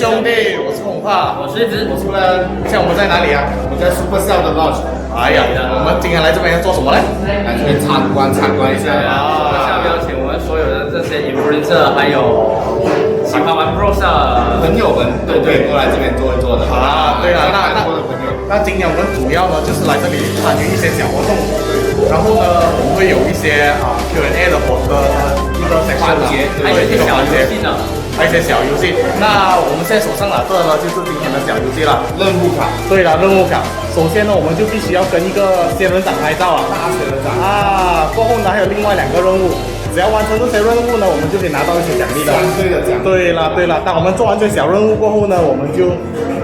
兄弟，我是空话，我是一直，我是布莱恩。现在我们在哪里啊？我们在 Supercell 的 Lounge。哎呀，我们今天来这边要做什么呢？来这边参观一下啊！下面邀请我们所有的这些 influencer， 还有喜欢玩 Pro 的朋友们，对，都来这边坐一坐的。啊，对了，那今天我们主要呢就是来这里参与一些小活动，然后呢我们会有一些Q&A 的一个环节，还有一些小游戏呢。还有一些小游戏，那我们现在手上拿着呢，就是今天的小游戏了，任务卡。对了，任务卡。首先呢，我们就必须要跟一个仙人掌拍照啊，大仙人掌啊。过后呢，还有另外2个任务，只要完成这些任务呢，我们就可以拿到一些奖励的。对了。当我们做完这小任务过后呢，我们就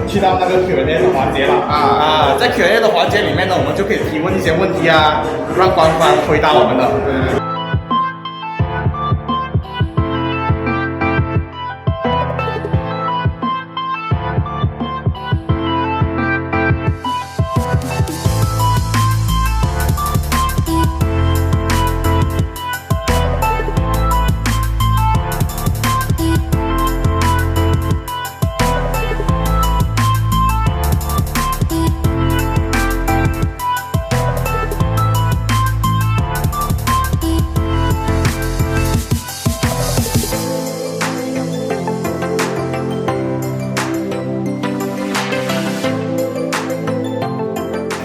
去到那个 Q&A 的环节了。在 Q&A 的环节里面呢，我们就可以提问一些问题啊，让官方回答我们的。对。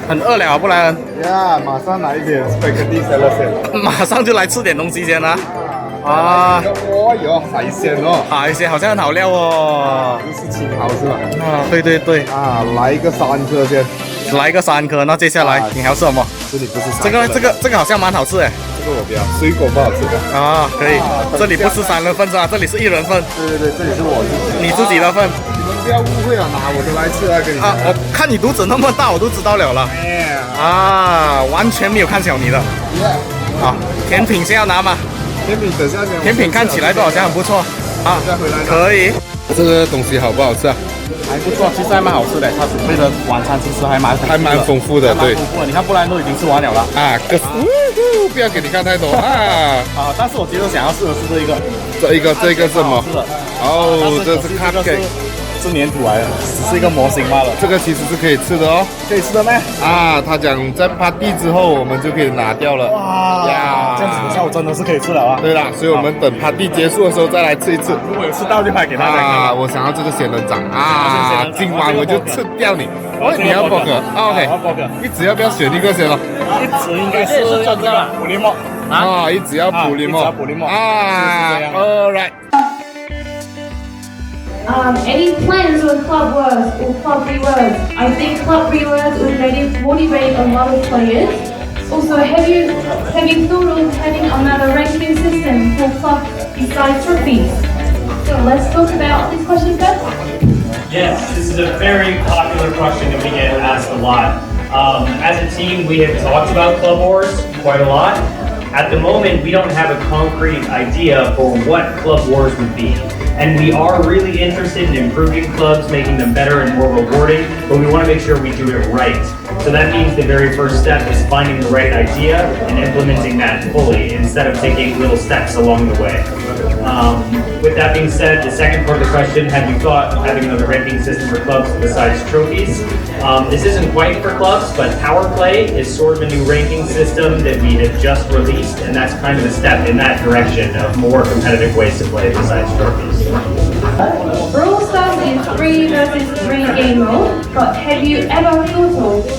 很饿了，不然呀，马上来一点 spaghetti salad 先。马上就来吃点东西先啦。啊，哦哟，海鲜哦，海鲜好像很好料哦。这是青蚝是吧？啊，对。啊，来一个3颗先。来一个3颗，那接下来你还要吃什么？这里不是这个好像蛮好吃哎。这个我不要，水果不好吃的。啊，可以。这里不是3人份是吧？这里是1人份。对，这里是我自己。你自己的份。不要误会啊，拿我的来吃啊，跟你。我看你肚子那么大，我都知道了。啊，完全没有看小你的。啊，甜品先要拿吗？甜品等下先。甜品看起来都好像很不错。啊，再回来。可以。这个东西好不好吃啊？还不错，其实还蛮好吃的。他准备的晚餐其实还蛮丰富的，对。你看，不然都已经吃完了啦。啊，不要给你看太多啊。但是我觉得想要试的是这个。这个什么？哦，这是 cupcake。是粘土来的，只是一个模型罢了。这个其实是可以吃的哦。可以吃的咩？啊，他讲在party之后我们就可以拿掉了。哇呀，这样子的下午真的是可以吃了啊。对啦，所以我们等party结束的时候再来吃一次。如果有吃到就拍给大家看。啊，我想要这个仙人掌啊，今晚我就吃掉你。你要波哥 ？OK， 一直要不要选一个先了？一直应该是这个普利莫啊，一直要普利莫啊 ，All right。Any plans with club words or club rewords? I think club rewords would motivate a lot of players. Also, have you thought of having another ranking system for club besides trophies? So let's talk about this question first. Yes, this is a very popular question that we get asked a lot. As a team, we have talked about club wars quite a lot. At the moment, we don't have a concrete idea for what club wars would be. And we are really interested in improving clubs, making them better and more rewarding, but we want to make sure we do it right. So that means the very first step is finding the right idea and implementing that fully instead of taking little steps along the way. With that being said, the second part of the question, have you thought of having another ranking system for clubs besides trophies? This isn't quite for clubs, but Power Play is sort of a new ranking system that we have just released, and that's kind of a step in that direction of more competitive ways to play besides trophies. Brawl Stars is 3 versus 3 game mode, but have you ever thought of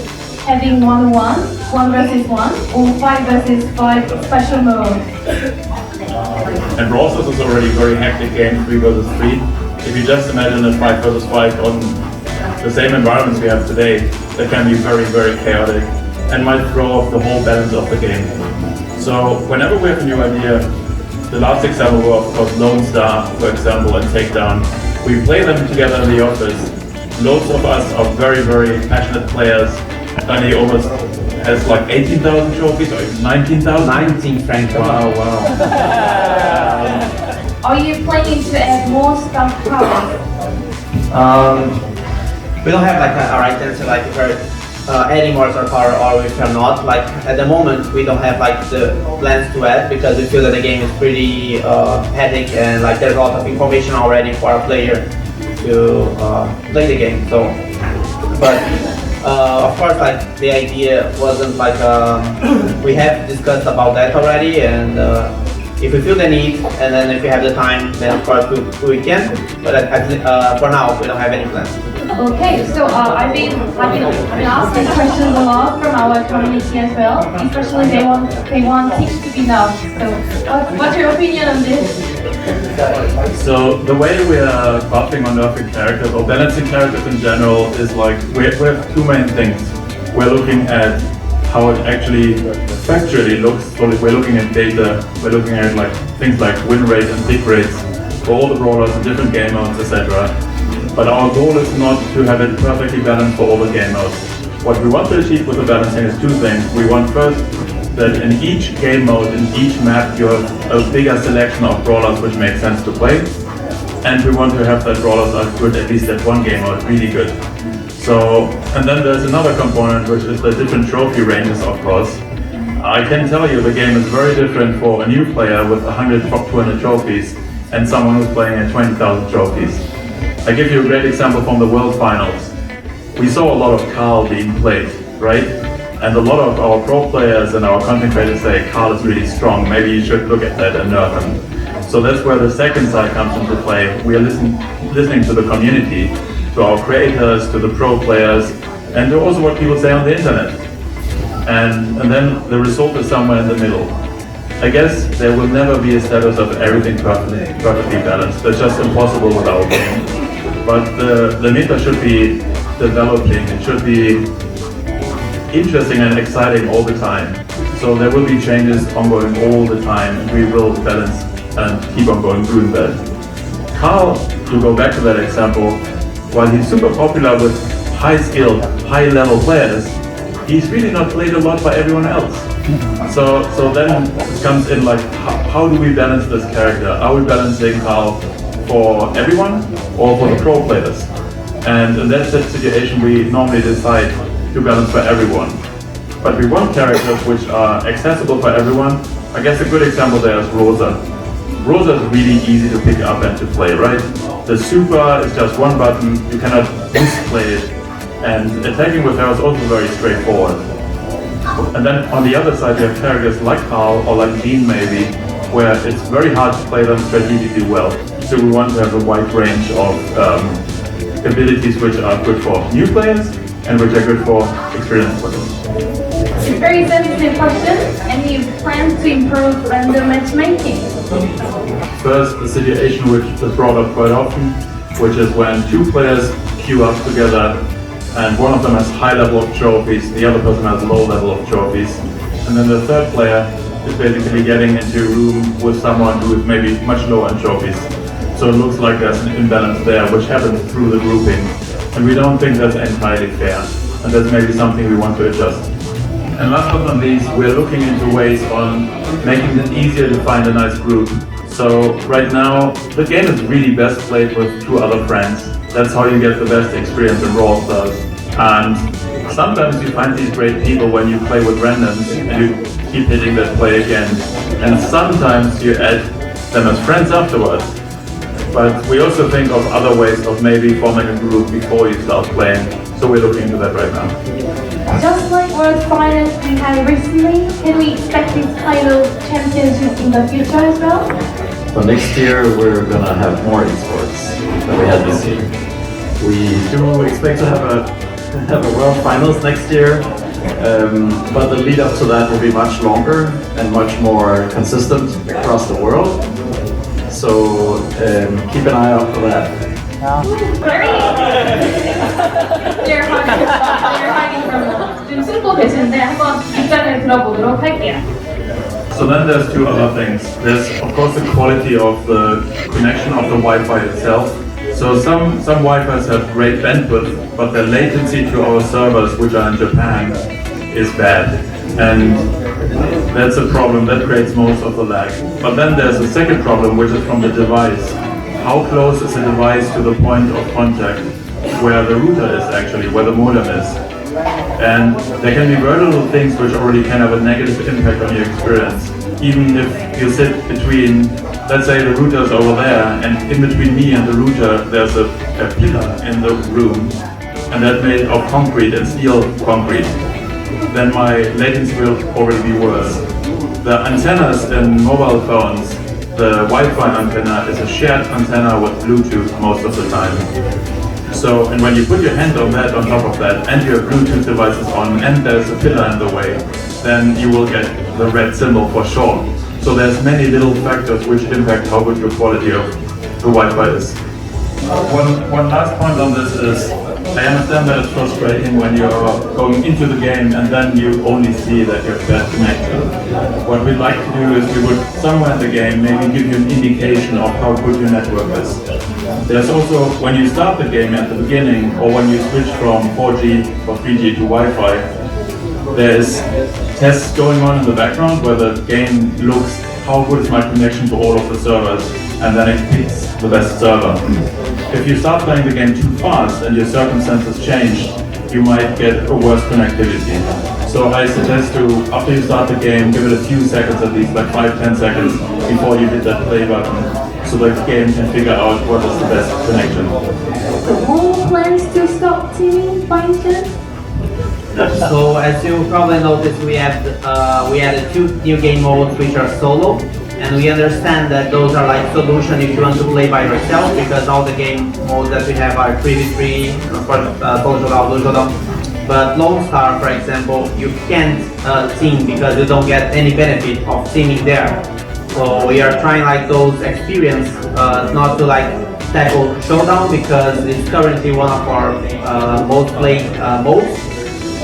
having 1-1, 1 versus 1, or 5 versus 5 special mode? And Brawl Stars is already a very hectic game, 3 versus 3. If you just imagine a 5 versus 5 on the same environments we have today, that can be very, very chaotic and might throw off the whole balance of the game. So whenever we have a new idea, the last example were of course Lone Star, for example, and Takedown. We play them together in the office. Loads of us are very, very passionate players. And he almost has like 18,000 trophies or 19,000? 19, Frank. Wow. Are you planning to add more stuff powers? We don't have like our intention like for adding more star power, or if we're not. Like at the moment, we don't have like the plans to add because we feel that the game is pretty hectic and like there's a lot of information already for our player. to play the game. So, but of course, like the idea wasn't like we have discussed about that already, and if we feel the need, and then if we have the time, then of course we can. But for now, we don't have any plans. Okay, so I've been asked these questions a lot from our community as well. Especially they want teach to be known. So what's your opinion on this? So the way we are buffing or nerfing characters or balancing characters in general is like we have two main things. We're looking at how it actually factually looks. So we're looking at data. We're looking at like things like win rate and pick rates for all the brawlers in different game modes, etc. But our goal is not to have it perfectly balanced for all the game modes. What we want to achieve with the balancing is two things. We want first that in each game mode, in each map, you have a bigger selection of brawlers which make sense to play. And we want to have that brawlers are good at least at one game mode, really good. So, and then there's another component which is the different trophy ranges, of course. I can tell you the game is very different for a new player with 100 top 200 trophies and someone who's playing at 20,000 trophies. I give you a great example from the World Finals. We saw a lot of Carl being played, right? And a lot of our pro players and our content creators say Carl is really strong, maybe you should look at that and nerf him. So that's where the second side comes into play. We are listening to the community, to our creators, to the pro players, and to also what people say on the internet. And then the result is somewhere in the middle. I guess there will never be a status of everything perfectly balanced. That's just impossible with our game. But the meta should be developing, it should be interesting and exciting all the time. So there will be changes ongoing all the time, and we will balance and keep on going doing that. Carl, to go back to that example, while he's super popular with high-skilled, high-level players, he's really not played a lot by everyone else. So then it comes in like, how do we balance this character? Are we balancing Carl for everyone or for the pro players? And in that situation, we normally decide to balance for everyone. But we want characters which are accessible for everyone. I guess a good example there is Rosa. Rosa is really easy to pick up and to play, right? The super is just one button, you cannot misplay it. And attacking with her is also very straightforward. And then on the other side, you have characters like Carl or like Jean maybe, where it's very hard to play them strategically well. So we want to have a wide range of abilities which are good for new players and which are good for experienced players. Very sensitive question. Any plans to improve random matchmaking? First, the situation which is brought up quite often, which is when two players queue up together and one of them has high level of trophies, the other person has low level of trophies. And then the third player is basically getting into a room with someone who is maybe much lower in trophies. So it looks like there's an imbalance there, which happens through the grouping. And we don't think that's entirely fair. And that's maybe something we want to adjust. And last but not least, we're looking into ways on making it easier to find a nice group. So right now, the game is really best played with two other friends. That's how you get the best experience in Brawl Stars. And sometimes you find these great people when you play with randoms and you keep hitting that play again. And sometimes you add them as friends afterwards. But we also think of other ways of maybe forming a group before you start playing. So we're looking into that right now. Just like World Finals we had recently, can we expect this kind of championships in the future as well? So next year we're gonna have more esports than we had this year. We do expect to have a World Finals next year, but the lead up to that will be much longer and much more consistent across the world. So keep an eye out for that. They're hiding from us. 좀 숨고 계신데 한번 입장을 들어보도록 할게요. So then there's two other things. There's of course the quality of the connection of the Wi-Fi itself. So some Wi-Fi's have great bandwidth, but the latency to our servers, which are in Japan, is bad. And that's a problem, that creates most of the lag. But then there's a second problem, which is from the device. How close is the device to the point of contact where the router is actually, where the modem is? And there can be very little things which already can have a negative impact on your experience. Even if you sit between let's say the router is over there, and in between me and the router there's a pillar in the room, and that's made of concrete and steel concrete, then my latency will already be worse. The antennas in mobile phones, the Wi-Fi antenna is a shared antenna with Bluetooth most of the time. So, and when you put your hand on that, on top of that, and you have Bluetooth devices on, and there's a pillar in the way, then you will get the red symbol for sure. So there's many little factors which impact how good your quality of the Wi-Fi is. One last point on this is, I understand that it's frustrating when you're going into the game and then you only see that you have bad connection. What we'd like to do is we would somewhere in the game maybe give you an indication of how good your network is. There's also, when you start the game at the beginning or when you switch from 4G or 3G to Wi-Fi, there's tests going on in the background where the game looks how good is my connection to all of the servers, and then it picks the best server. If you start playing the game too fast and your circumstances change, you might get a worse connectivity. So I suggest to, after you start the game, give it a few seconds at least, like 5-10 seconds, before you hit that play button, so the game can figure out what is the best connection. More plans to stop teaming by chance? So as you probably noticed, we added 2 new game modes which are solo, and we understand that those are like solution if you want to play by yourself, because all the game modes that we have are 3v3, of course, but Lone Star, for example, you can't team because you don't get any benefit of teaming there. So we are trying like those experience not to like tackle Showdown because it's currently one of our most played modes.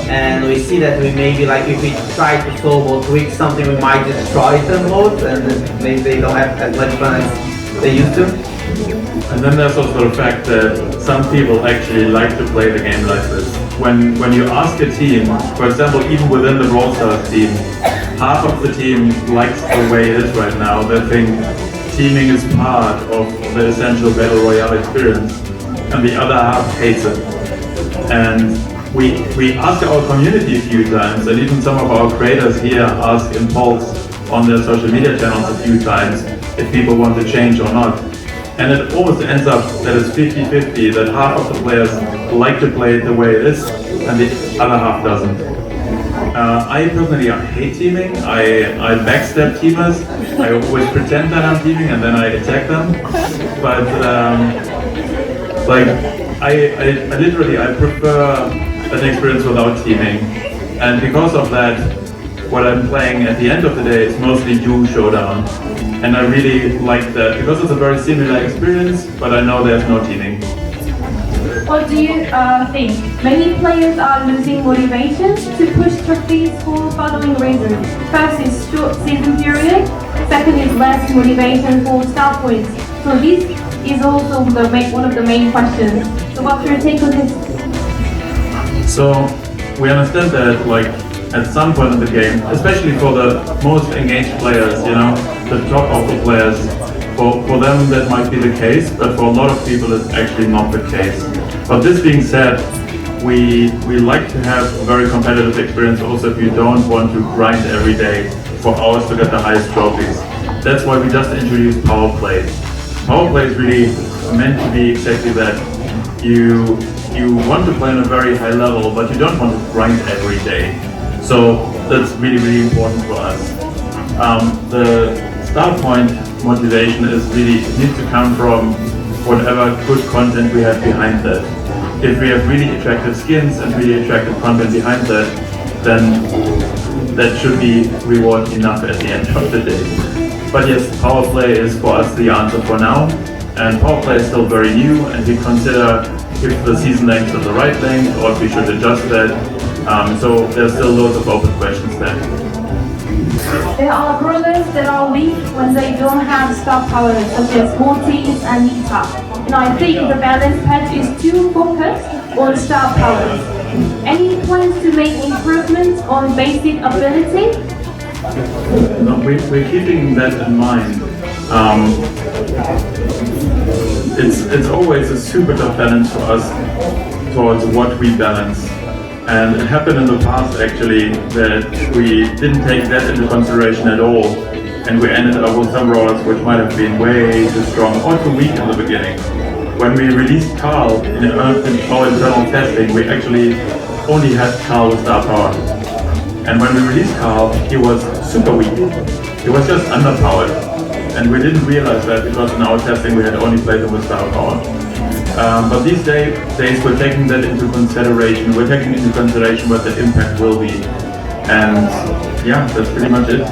And we see that we maybe like if we try to solo tweak something, we might destroy the mode and maybe they don't have as much fun as they used to. And then there's also the fact that some people actually like to play the game like this. When you ask a team, for example, even within the Brawl Stars team, half of the team likes the way it is right now. They think teaming is part of the essential Battle Royale experience, and the other half hates it. And we asked our community a few times, and even some of our creators here asked in polls on their social media channels a few times if people want to change or not. And it always ends up that it's 50-50, that half of the players like to play it the way it is, and the other half doesn't. I personally hate teaming. I backstab teamers. I always pretend that I'm teaming and then I attack them. But I literally prefer an experience without teaming, and because of that, what I'm playing at the end of the day is mostly duo Showdown, and I really like that because it's a very similar experience, but I know there's no teaming. What do you think? Many players are losing motivation to push trophies for following reasons. First is short season period, second is less motivation for star points. So this is also one of the main questions. So what's your take on this? So we understand that like at some point in the game, especially for the most engaged players, you know, the top of the players, for them that might be the case, but for a lot of people it's actually not the case. But this being said, we like to have a very competitive experience also if you don't want to grind every day for hours to get the highest trophies. That's why we just introduced Power Play. Power Play is really meant to be exactly that. You want to play on a very high level, but you don't want to grind every day. So that's really, really important for us. The start point motivation is really needs to come from whatever good content we have behind that. If we have really attractive skins and really attractive content behind that, then that should be reward enough at the end of the day. But yes, Power Play is for us the answer for now. And Power Play is still very new, and we consider if the season length is the right length or if we should adjust that. So there's still loads of open questions there. There are brawlers that are weak when they don't have star powers, such as Mortis and Nita. And I think the balance patch is too focused on star powers. Any plans to make improvements on basic ability? No, we're keeping that in mind. It's always a super tough balance for us towards what we balance. And it happened in the past actually that we didn't take that into consideration at all. and we ended up with some brawlers which might have been way too strong or too weak in the beginning. When we released Carl in our internal testing, we actually only had Carl with star power. And when we released Carl, he was super weak. He was just underpowered. And we didn't realize that because in our testing we had only played him with star power. But these days we're taking that into consideration. We're taking into consideration what the impact will be. And yeah, that's pretty much it.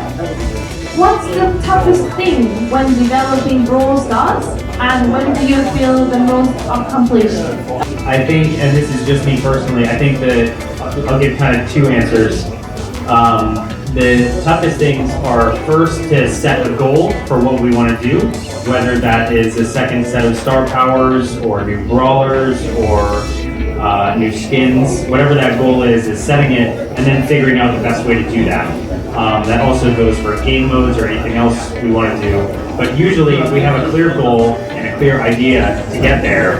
What's the toughest thing when developing Brawl Stars, and when do you feel the most accomplished? I think, and this is just me personally, I think that I'll give kind of two answers. The toughest things are first to set a goal for what we want to do, whether that is a second set of star powers or new brawlers or new skins. Whatever that goal is setting it and then figuring out the best way to do that. That also goes for game modes or anything else we want to do. But usually if we have a clear goal and a clear idea to get there,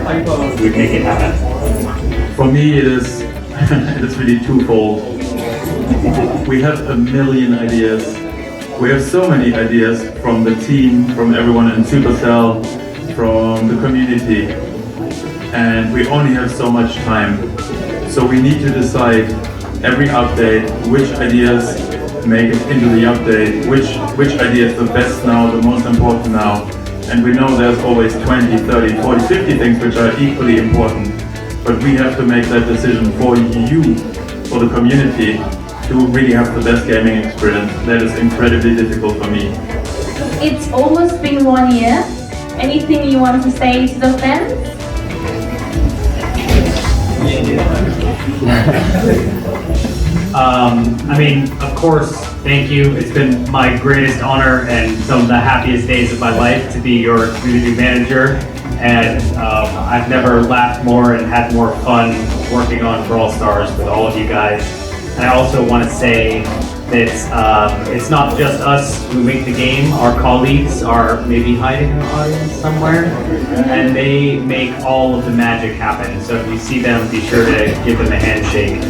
we make it happen. For me it is really twofold. We have a million ideas. We have so many ideas from the team, from everyone in Supercell, from the community. And we only have so much time. So we need to decide every update which ideas make it into the update, which idea is the best now, the most important now. And we know there's always 20, 30, 40, 50 things which are equally important. But we have to make that decision for you, for the community, to really have the best gaming experience. That is incredibly difficult for me. It's almost been 1 year. Anything you want to say to the fans? I mean, of course, thank you. It's been my greatest honor and some of the happiest days of my life to be your community manager. And I've never laughed more and had more fun working on Brawl Stars with all of you guys. And I also want to say that it's not just us who make the game. Our colleagues are maybe hiding in the audience somewhere, and they make all of the magic happen. So if you see them, be sure to give them a handshake.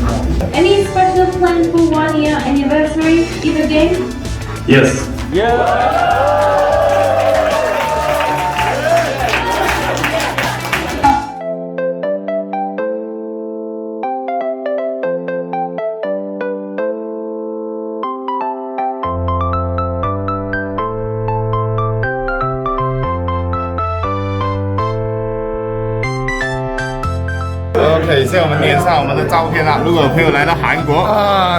Any special plans for 1 year anniversary in the game? Yes. OK， 现在我们粘上我们的照片了。如果有朋友来到韩国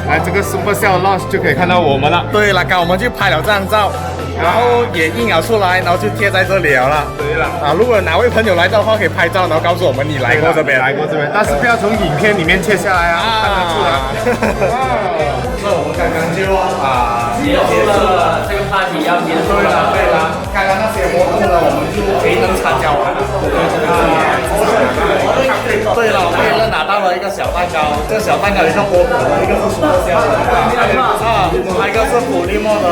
来这个 Supercell Lounge 就可以看到我们了。对了，刚我们去拍了这张照，然后也印了出来，然后就贴在这里了。对了，如果哪位朋友来到的话，可以拍照，然后告诉我们你来过这边，但是不要从影片里面切下来啊，看得出来。那我们刚刚就结束了这个 party 要结束了。对了，刚刚那些活动呢，我们就没能参加完了。对了，我们也拿到了一个小蛋糕，这个小蛋糕一个波波的，一个是Supercell的还有一个是普利莫的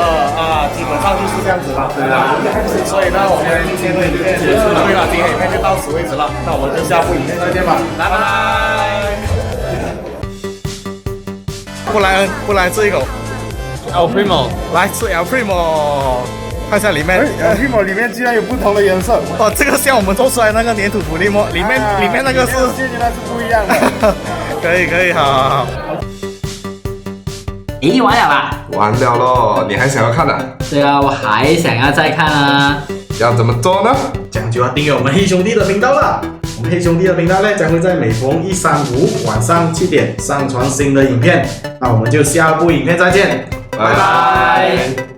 基本上就是这样子了。所以呢，我们今天的影片结束了。对了，今天影片就到此为止了，那我们就下部影片再见吧，拜拜。布莱恩吃一口 El Primo， 来吃 El Primo。看一下里面，El Primo 里面居然有不同的颜色。哦，这个像我们做出来那个粘土普利莫，里面那个是原来是不一样的。可以，好。咦，完了吧？完了咯，你还想要看啊？对啊，我还想要再看啊。要怎么做呢？这样就要订阅我们黑兄弟的频道了。我们黑兄弟的频道呢，将会在每逢1、3、5晚上7点上传新的影片。那我们就下部影片再见，拜拜。